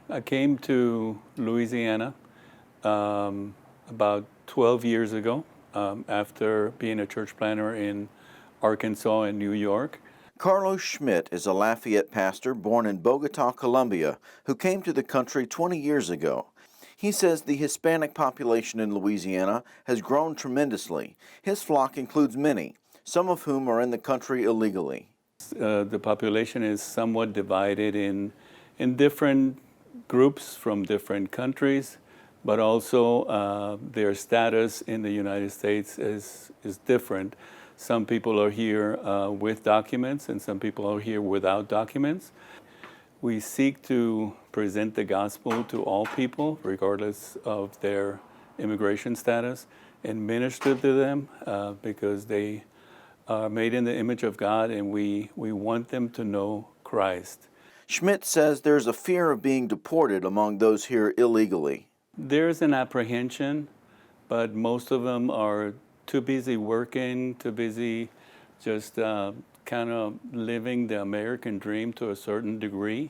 I came to Louisiana about 12 years ago after being a church planter in Arkansas and New York. Carlos Schmidt is a Lafayette pastor born in Bogota, Colombia, who came to the country 20 years ago. He says the Hispanic population in Louisiana has grown tremendously. His flock includes many, some of whom are in the country illegally. The population is somewhat divided in different groups from different countries, but also their status in the United States is different. Some people are here with documents and some people are here without documents. We seek to present the gospel to all people, regardless of their immigration status, and minister to them because they are made in the image of God, and we want them to know Christ. Schmidt says there's a fear of being deported among those here illegally. There's an apprehension, but most of them are too busy working, too busy just kind of living the American dream to a certain degree.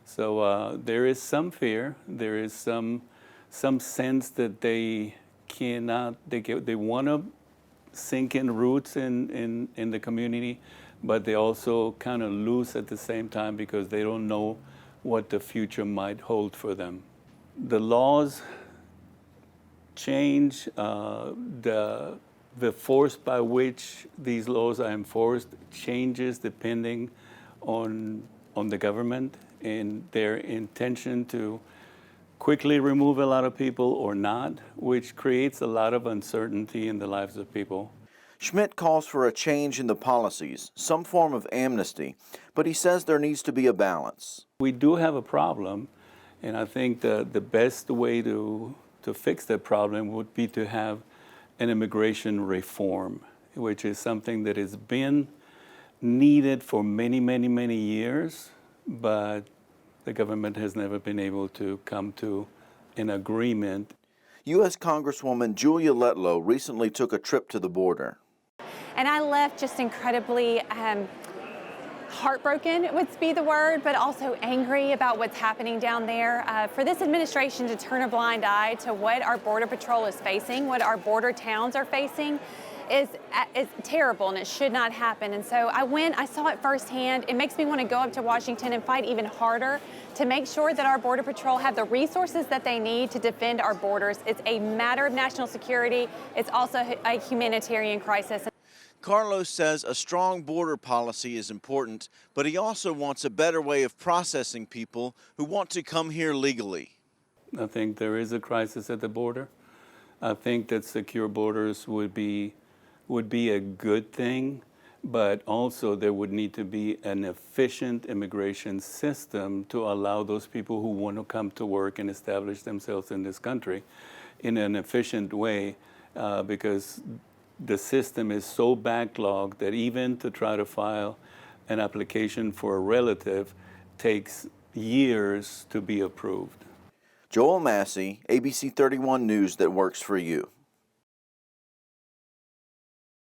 So there is some fear. There is some sense that they cannot. They want to sink in roots in the community, but they also kind of lose at the same time because they don't know what the future might hold for them. The laws change. The force by which these laws are enforced changes depending on the government and their intention to quickly remove a lot of people or not, which creates a lot of uncertainty in the lives of people. Schmidt calls for a change in the policies, some form of amnesty, but he says there needs to be a balance. We do have a problem, and I think the best way to fix that problem would be to have an immigration reform, which is something that has been needed for many, many, many years, but the government has never been able to come to an agreement. U.S. Congresswoman Julia Letlow recently took a trip to the border. And I left just incredibly heartbroken would be the word, but also angry about what's happening down there. For this administration to turn a blind eye to what our Border Patrol is facing, what our border towns are facing, is terrible, and it should not happen. And so I saw it firsthand. It makes me want to go up to Washington and fight even harder to make sure that our Border Patrol have the resources that they need to defend our borders. It's a matter of national security. It's also a humanitarian crisis. Carlos says a strong border policy is important, but he also wants a better way of processing people who want to come here legally. I think there is a crisis at the border. I think that secure borders would be a good thing, but also there would need to be an efficient immigration system to allow those people who want to come to work and establish themselves in this country in an efficient way, because the system is so backlogged that even to try to file an application for a relative takes years to be approved. Joel Massey, ABC 31 News that works for you.